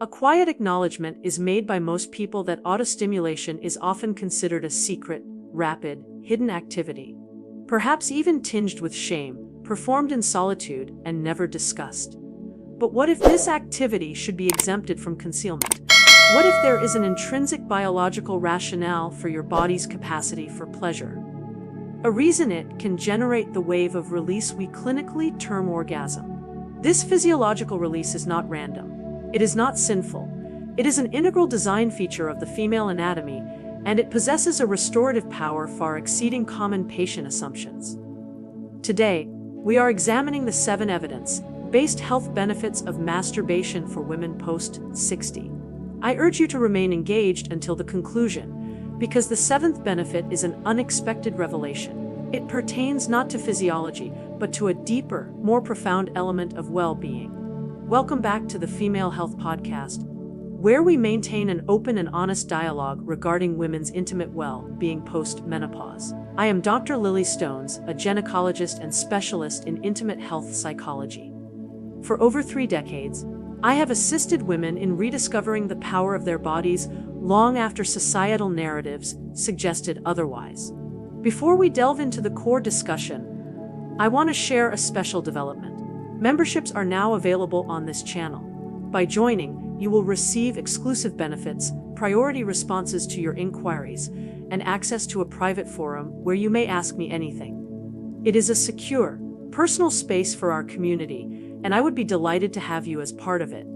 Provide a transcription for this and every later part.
A quiet acknowledgement is made by most people that autostimulation is often considered a secret, rapid, hidden activity, perhaps even tinged with shame, performed in solitude and never discussed. But what if this activity should be exempted from concealment? What if there is an intrinsic biological rationale for your body's capacity for pleasure? A reason it can generate the wave of release we clinically term orgasm. This physiological release is not random. It is not sinful. It is an integral design feature of the female anatomy, and it possesses a restorative power far exceeding common patient assumptions. Today, we are examining the 7 evidence-based health benefits of masturbation for women post-60. I urge you to remain engaged until the conclusion, because the 7th benefit is an unexpected revelation. It pertains not to physiology, but to a deeper, more profound element of well-being. Welcome back to the Female Health Podcast, where we maintain an open and honest dialogue regarding women's intimate well-being post-menopause. I am Dr. Lily Stones, a gynecologist and specialist in intimate health psychology. For over 3 decades, I have assisted women in rediscovering the power of their bodies long after societal narratives suggested otherwise. Before we delve into the core discussion, I want to share a special development. Memberships are now available on this channel. By joining, you will receive exclusive benefits, priority responses to your inquiries, and access to a private forum where you may ask me anything. It is a secure, personal space for our community, and I would be delighted to have you as part of it.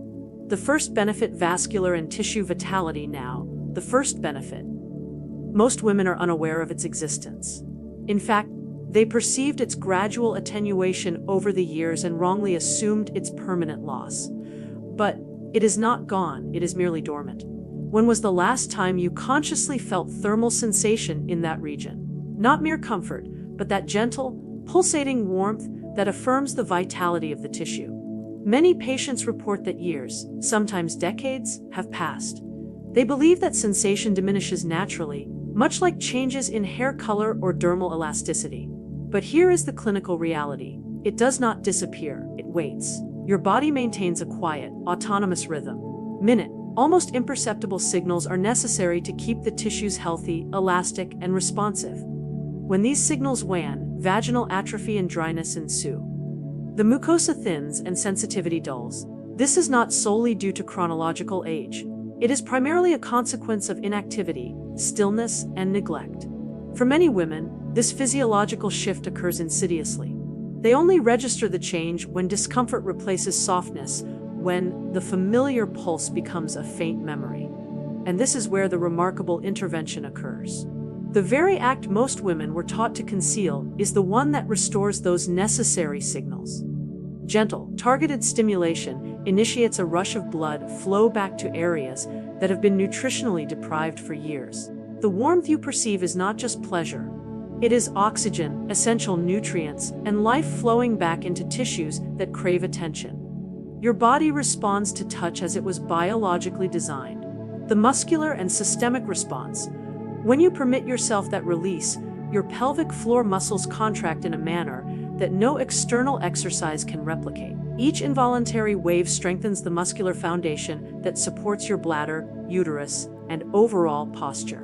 The first benefit: vascular and tissue vitality. Now, the first benefit. Most women are unaware of its existence. In fact, they perceived its gradual attenuation over the years and wrongly assumed its permanent loss. But it is not gone, it is merely dormant. When was the last time you consciously felt thermal sensation in that region? Not mere comfort, but that gentle, pulsating warmth that affirms the vitality of the tissue. Many patients report that years, sometimes decades, have passed. They believe that sensation diminishes naturally, much like changes in hair color or dermal elasticity. But here is the clinical reality. It does not disappear, it waits. Your body maintains a quiet, autonomous rhythm. Minute, almost imperceptible signals are necessary to keep the tissues healthy, elastic, and responsive. When these signals wane, vaginal atrophy and dryness ensue. The mucosa thins and sensitivity dulls. This is not solely due to chronological age. It is primarily a consequence of inactivity, stillness, and neglect. For many women, this physiological shift occurs insidiously. They only register the change when discomfort replaces softness, when the familiar pulse becomes a faint memory. And this is where the remarkable intervention occurs. The very act most women were taught to conceal is the one that restores those necessary signals. Gentle, targeted stimulation initiates a rush of blood flow back to areas that have been nutritionally deprived for years. The warmth you perceive is not just pleasure. It is oxygen, essential nutrients, and life flowing back into tissues that crave attention. Your body responds to touch as it was biologically designed. The muscular and systemic response. When you permit yourself that release, your pelvic floor muscles contract in a manner that no external exercise can replicate. Each involuntary wave strengthens the muscular foundation that supports your bladder, uterus, and overall posture.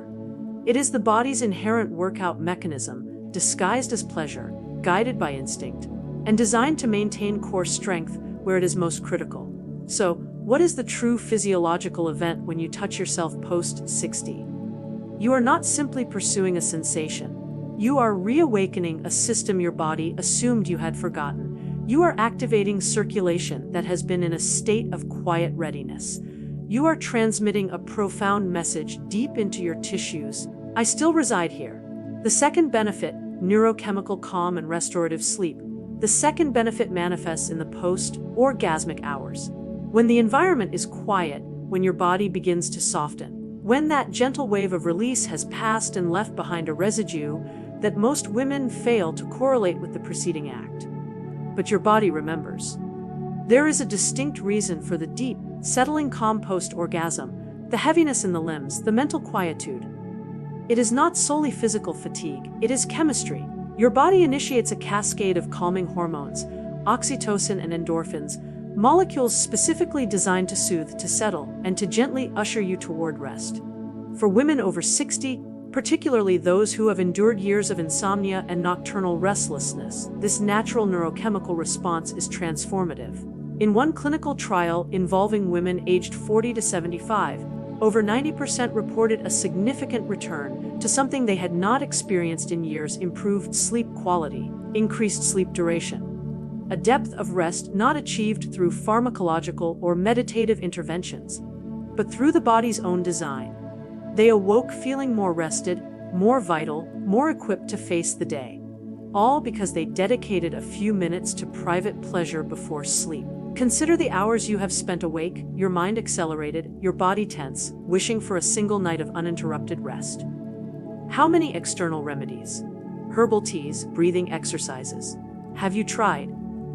It is the body's inherent workout mechanism, disguised as pleasure, guided by instinct, and designed to maintain core strength where it is most critical. So, what is the true physiological event when you touch yourself post-60? You are not simply pursuing a sensation. You are reawakening a system your body assumed you had forgotten. You are activating circulation that has been in a state of quiet readiness. You are transmitting a profound message deep into your tissues. I still reside here. The second benefit, neurochemical calm and restorative sleep. The second benefit manifests in the post-orgasmic hours. When the environment is quiet, when your body begins to soften, when that gentle wave of release has passed and left behind a residue that most women fail to correlate with the preceding act. But your body remembers. There is a distinct reason for the deep, settling calm post-orgasm, the heaviness in the limbs, the mental quietude. It is not solely physical fatigue, it is chemistry. Your body initiates a cascade of calming hormones, oxytocin and endorphins, molecules specifically designed to soothe, to settle, and to gently usher you toward rest. For women over 60, particularly those who have endured years of insomnia and nocturnal restlessness, this natural neurochemical response is transformative. In one clinical trial involving women aged 40 to 75, over 90% reported a significant return to something they had not experienced in years: improved sleep quality, increased sleep duration, a depth of rest not achieved through pharmacological or meditative interventions, but through the body's own design. They awoke feeling more rested, more vital, more equipped to face the day, all because they dedicated a few minutes to private pleasure before sleep. Consider the hours you have spent awake, your mind accelerated, your body tense, wishing for a single night of uninterrupted rest. How many external remedies, herbal teas, breathing exercises, have you tried,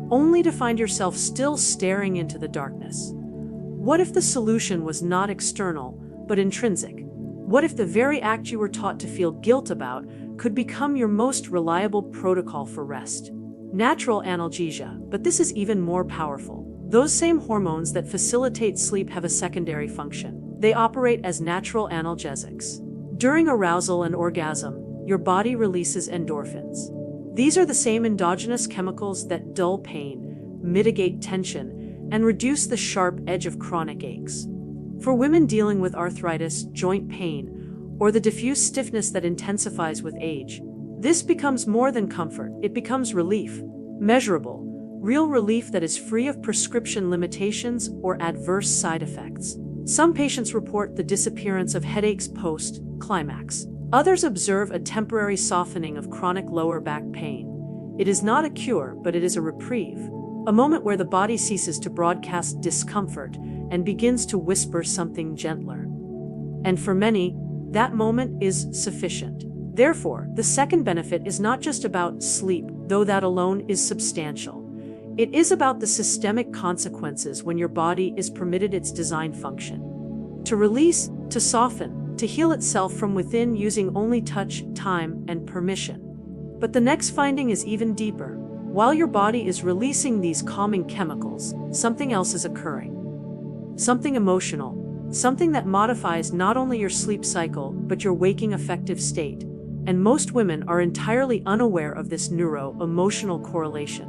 only to find yourself still staring into the darkness? What if the solution was not external, but intrinsic? What if the very act you were taught to feel guilt about could become your most reliable protocol for rest? Natural analgesia, but this is even more powerful. Those same hormones that facilitate sleep have a secondary function. They operate as natural analgesics. During arousal and orgasm, your body releases endorphins. These are the same endogenous chemicals that dull pain, mitigate tension, and reduce the sharp edge of chronic aches. For women dealing with arthritis, joint pain, or the diffuse stiffness that intensifies with age, this becomes more than comfort. It becomes relief. Measurable, real relief that is free of prescription limitations or adverse side effects. Some patients report the disappearance of headaches post-climax. Others observe a temporary softening of chronic lower back pain. It is not a cure, but it is a reprieve. A moment where the body ceases to broadcast discomfort and begins to whisper something gentler. And for many, that moment is sufficient. Therefore, the second benefit is not just about sleep, though that alone is substantial. It is about the systemic consequences when your body is permitted its design function. To release, to soften, to heal itself from within using only touch, time, and permission. But the next finding is even deeper. While your body is releasing these calming chemicals, something else is occurring. Something emotional, something that modifies not only your sleep cycle, but your waking affective state. And most women are entirely unaware of this neuro-emotional correlation.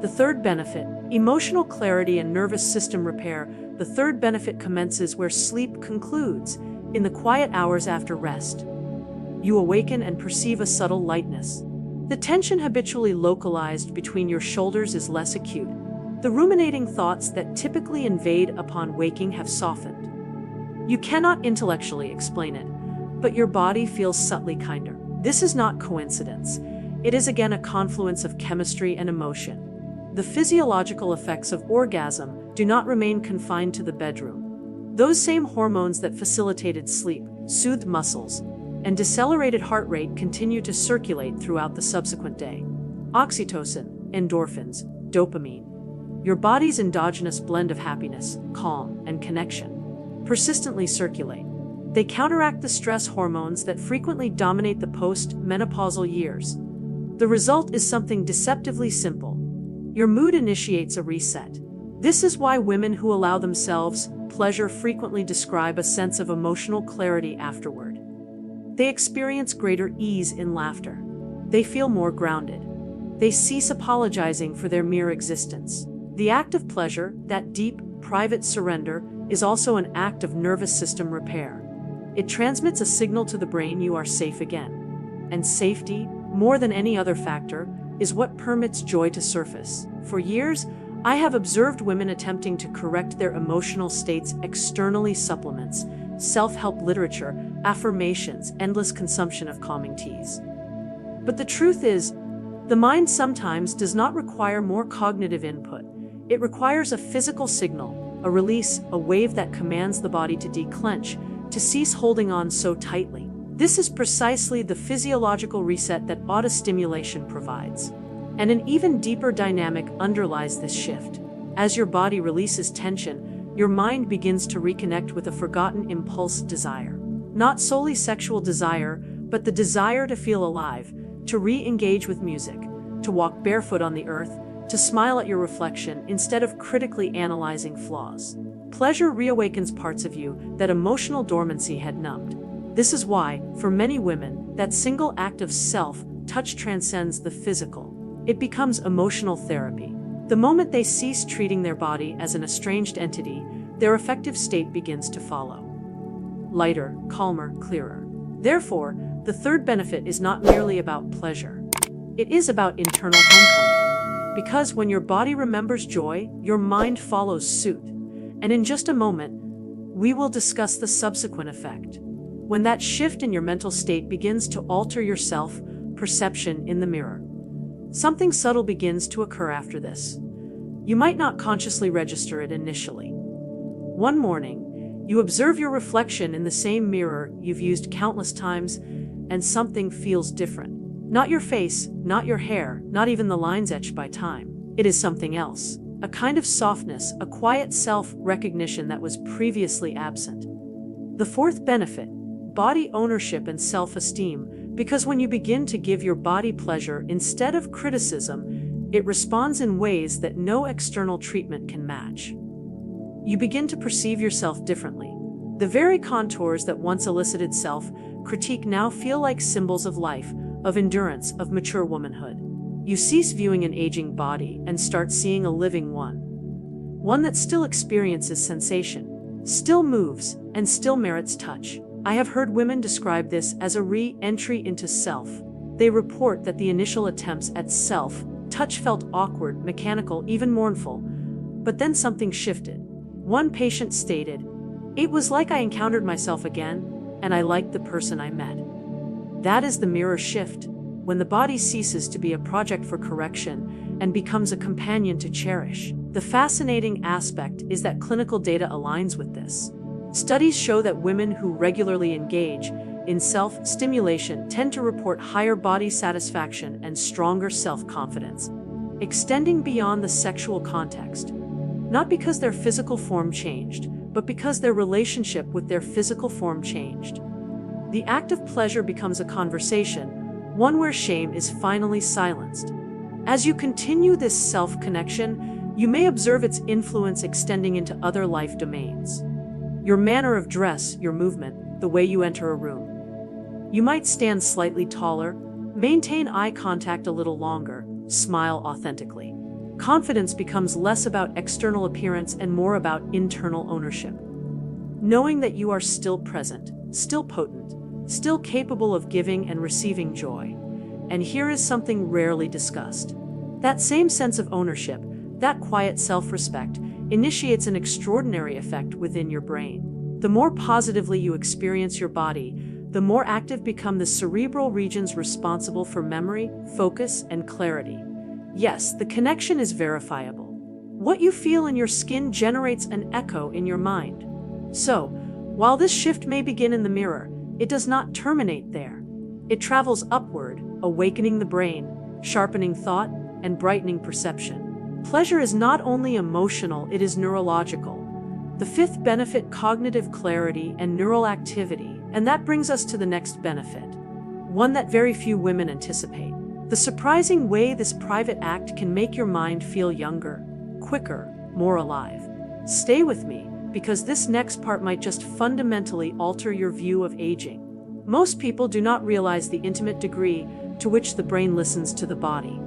The third benefit, emotional clarity and nervous system repair. The third benefit commences where sleep concludes, in the quiet hours after rest. You awaken and perceive a subtle lightness. The tension habitually localized between your shoulders is less acute. The ruminating thoughts that typically invade upon waking have softened. You cannot intellectually explain it, but your body feels subtly kinder. This is not coincidence. It is again a confluence of chemistry and emotion. The physiological effects of orgasm do not remain confined to the bedroom. Those same hormones that facilitated sleep, soothed muscles, and decelerated heart rate continue to circulate throughout the subsequent day. Oxytocin, endorphins, dopamine. Your body's endogenous blend of happiness, calm, and connection persistently circulate. They counteract the stress hormones that frequently dominate the post-menopausal years. The result is something deceptively simple. Your mood initiates a reset. This is why women who allow themselves pleasure frequently describe a sense of emotional clarity afterward. They experience greater ease in laughter. They feel more grounded. They cease apologizing for their mere existence. The act of pleasure, that deep, private surrender, is also an act of nervous system repair. It transmits a signal to the brain you are safe again. And safety, more than any other factor, is what permits joy to surface. For years, I have observed women attempting to correct their emotional states externally: supplements, self-help literature, affirmations, endless consumption of calming teas. But the truth is, the mind sometimes does not require more cognitive input. It requires a physical signal, a release, a wave that commands the body to declench, to cease holding on so tightly. This is precisely the physiological reset that autostimulation provides. And an even deeper dynamic underlies this shift. As your body releases tension, your mind begins to reconnect with a forgotten impulse: desire. Not solely sexual desire, but the desire to feel alive, to re-engage with music, to walk barefoot on the earth, to smile at your reflection instead of critically analyzing flaws. Pleasure reawakens parts of you that emotional dormancy had numbed. This is why, for many women, that single act of self-touch transcends the physical. It becomes emotional therapy. The moment they cease treating their body as an estranged entity, their affective state begins to follow. Lighter, calmer, clearer. Therefore, the third benefit is not merely about pleasure. It is about internal homecoming. Because when your body remembers joy, your mind follows suit. And in just a moment, we will discuss the subsequent effect. When that shift in your mental state begins to alter your self-perception in the mirror, something subtle begins to occur after this. You might not consciously register it initially. One morning, you observe your reflection in the same mirror you've used countless times, and something feels different. Not your face, not your hair, not even the lines etched by time. It is something else. A kind of softness, a quiet self-recognition that was previously absent. The fourth benefit, body ownership and self-esteem, because when you begin to give your body pleasure instead of criticism, it responds in ways that no external treatment can match. You begin to perceive yourself differently. The very contours that once elicited self-critique now feel like symbols of life, of endurance, of mature womanhood. You cease viewing an aging body and start seeing a living one. One that still experiences sensation, still moves, and still merits touch. I have heard women describe this as a re-entry into self. They report that the initial attempts at self-touch felt awkward, mechanical, even mournful. But then something shifted. One patient stated, "It was like I encountered myself again, and I liked the person I met." That is the mirror shift. When the body ceases to be a project for correction and becomes a companion to cherish. The fascinating aspect is that clinical data aligns with this. Studies show that women who regularly engage in self-stimulation tend to report higher body satisfaction and stronger self-confidence, extending beyond the sexual context. Not because their physical form changed, but because their relationship with their physical form changed. The act of pleasure becomes a conversation, one where shame is finally silenced. As you continue this self-connection, you may observe its influence extending into other life domains. Your manner of dress, your movement, the way you enter a room. You might stand slightly taller, maintain eye contact a little longer, smile authentically. Confidence becomes less about external appearance and more about internal ownership. Knowing that you are still present, still potent, still capable of giving and receiving joy. And here is something rarely discussed. That same sense of ownership, that quiet self-respect, initiates an extraordinary effect within your brain. The more positively you experience your body, the more active become the cerebral regions responsible for memory, focus, and clarity. Yes, the connection is verifiable. What you feel in your skin generates an echo in your mind. So, while this shift may begin in the mirror, it does not terminate there. It travels upward, awakening the brain, sharpening thought, and brightening perception. Pleasure is not only emotional, it is neurological. The fifth benefit, cognitive clarity and neural activity, and that brings us to the next benefit, one that very few women anticipate. The surprising way this private act can make your mind feel younger, quicker, more alive. Stay with me, because this next part might just fundamentally alter your view of aging. Most people do not realize the intimate degree to which the brain listens to the body.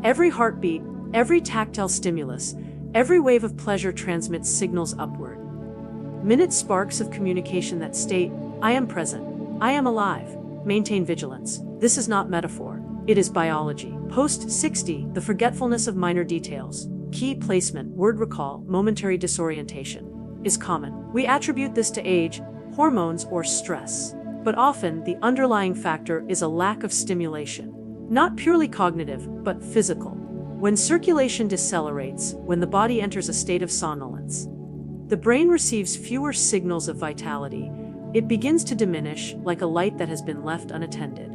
Every heartbeat, every tactile stimulus, every wave of pleasure transmits signals upward. Minute sparks of communication that state, "I am present, I am alive, maintain vigilance." This is not metaphor, it is biology. Post 60, the forgetfulness of minor details, key placement, word recall, momentary disorientation, is common. We attribute this to age, hormones, or stress. But often, the underlying factor is a lack of stimulation. Not purely cognitive, but physical. When circulation decelerates, when the body enters a state of somnolence, the brain receives fewer signals of vitality. It begins to diminish, like a light that has been left unattended.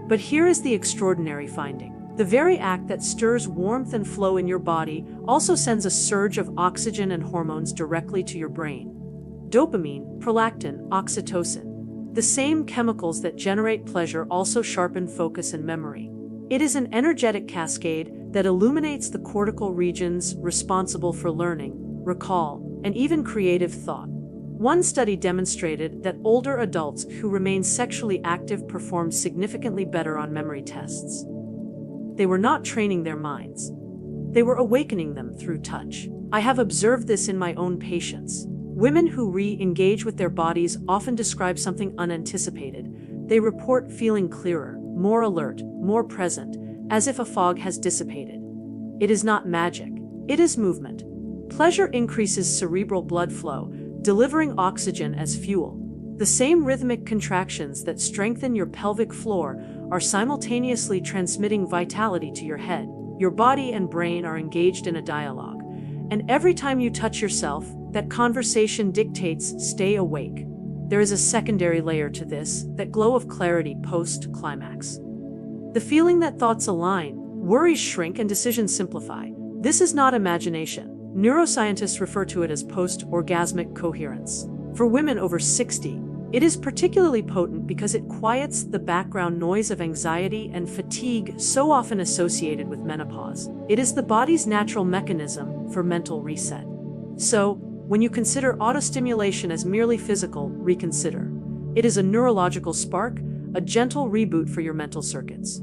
But here is the extraordinary finding. The very act that stirs warmth and flow in your body also sends a surge of oxygen and hormones directly to your brain. Dopamine, prolactin, oxytocin. The same chemicals that generate pleasure also sharpen focus and memory. It is an energetic cascade that illuminates the cortical regions responsible for learning, recall, and even creative thought. One study demonstrated that older adults who remained sexually active performed significantly better on memory tests. They were not training their minds. They were awakening them through touch. I have observed this in my own patients. Women who re-engage with their bodies often describe something unanticipated. They report feeling clearer, more alert, more present, as if a fog has dissipated. It is not magic. It is movement. Pleasure increases cerebral blood flow, delivering oxygen as fuel. The same rhythmic contractions that strengthen your pelvic floor are simultaneously transmitting vitality to your head. Your body and brain are engaged in a dialogue. And every time you touch yourself, that conversation dictates, stay awake. There is a secondary layer to this, that glow of clarity post-climax. The feeling that thoughts align, worries shrink, and decisions simplify. This is not imagination. Neuroscientists refer to it as post-orgasmic coherence. For women over 60, it is particularly potent because it quiets the background noise of anxiety and fatigue so often associated with menopause. It is the body's natural mechanism for mental reset. So, when you consider autostimulation as merely physical, reconsider. It is a neurological spark, a gentle reboot for your mental circuits.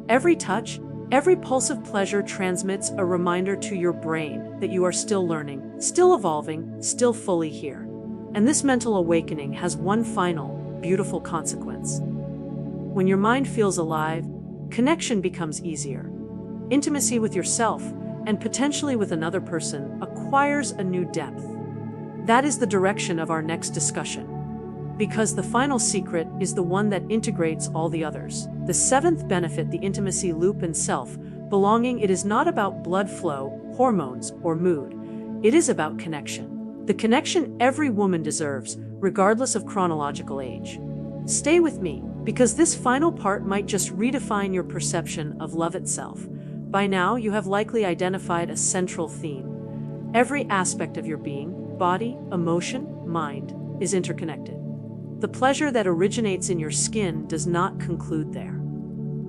Every touch, every pulse of pleasure transmits a reminder to your brain that you are still learning, still evolving, still fully here. And this mental awakening has one final, beautiful consequence. When your mind feels alive, connection becomes easier. Intimacy with yourself, and potentially with another person, acquires a new depth. That is the direction of our next discussion. Because the final secret is the one that integrates all the others. The seventh benefit, the intimacy loop and self-belonging. It is not about blood flow, hormones, or mood. It is about connection. The connection every woman deserves, regardless of chronological age. Stay with me, because this final part might just redefine your perception of love itself. By now, you have likely identified a central theme. Every aspect of your being, body, emotion, mind, is interconnected. The pleasure that originates in your skin does not conclude there.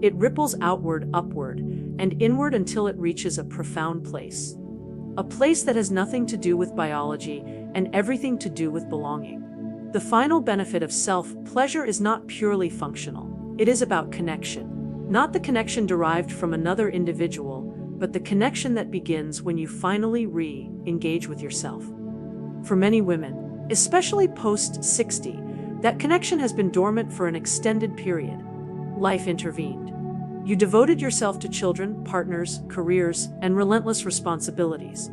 It ripples outward, upward, and inward until it reaches a profound place. A place that has nothing to do with biology and everything to do with belonging. The final benefit of self-pleasure is not purely functional. It is about connection. Not the connection derived from another individual, but the connection that begins when you finally re-engage with yourself. For many women, especially post-60, that connection has been dormant for an extended period. Life intervened. You devoted yourself to children, partners, careers, and relentless responsibilities.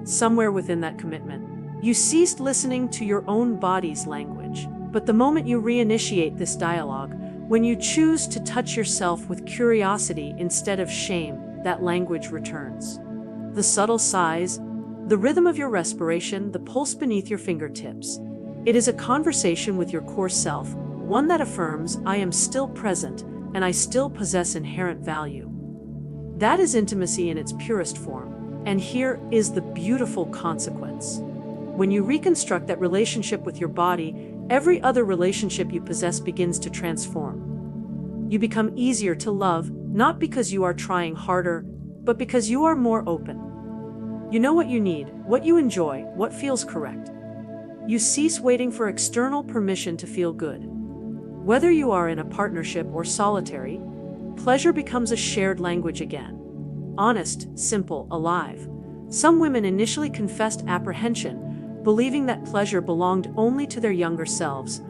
Somewhere within that commitment, you ceased listening to your own body's language. But the moment you reinitiate this dialogue, when you choose to touch yourself with curiosity instead of shame, that language returns. The subtle sighs, the rhythm of your respiration, the pulse beneath your fingertips. It is a conversation with your core self, one that affirms, I am still present, and I still possess inherent value. That is intimacy in its purest form. And here is the beautiful consequence. When you reconstruct that relationship with your body, every other relationship you possess begins to transform. You become easier to love, not because you are trying harder, but because you are more open. You know what you need, what you enjoy, what feels correct. You cease waiting for external permission to feel good. Whether you are in a partnership or solitary, pleasure becomes a shared language again. Honest, simple, alive. Some women initially confessed apprehension, believing that pleasure belonged only to their younger selves,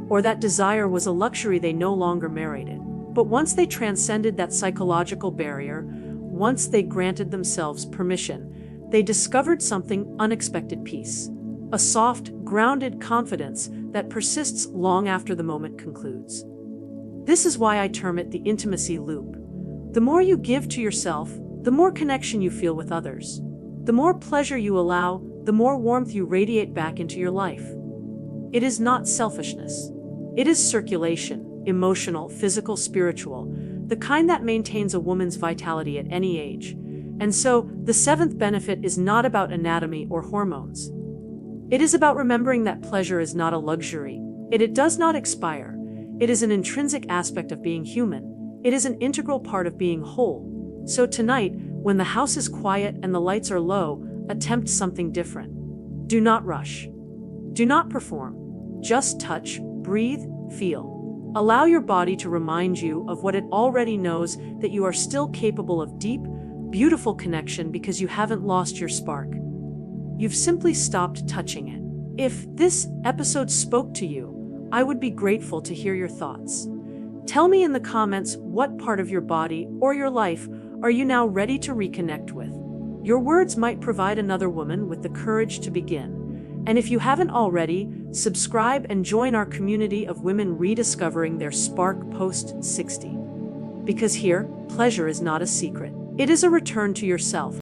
or that desire was a luxury they no longer merited. But once they transcended that psychological barrier, once they granted themselves permission, they discovered something unexpected: peace. A soft, grounded confidence that persists long after the moment concludes. This is why I term it the intimacy loop. The more you give to yourself, the more connection you feel with others. The more pleasure you allow, the more warmth you radiate back into your life. It is not selfishness. It is circulation, emotional, physical, spiritual, the kind that maintains a woman's vitality at any age. And so, the seventh benefit is not about anatomy or hormones. It is about remembering that pleasure is not a luxury. It does not expire. It is an intrinsic aspect of being human. It is an integral part of being whole. So tonight, When the house is quiet and the lights are low, attempt something different. Do not rush. Do not perform. Just touch, breathe, feel. Allow your body to remind you of what it already knows, that you are still capable of deep, beautiful connection because you haven't lost your spark. You've simply stopped touching it. If this episode spoke to you, I would be grateful to hear your thoughts. Tell me in the comments what part of your body or your life are you now ready to reconnect with. Your words might provide another woman with the courage to begin. And if you haven't already, subscribe and join our community of women rediscovering their spark post-60. Because here, pleasure is not a secret. It is a return to yourself.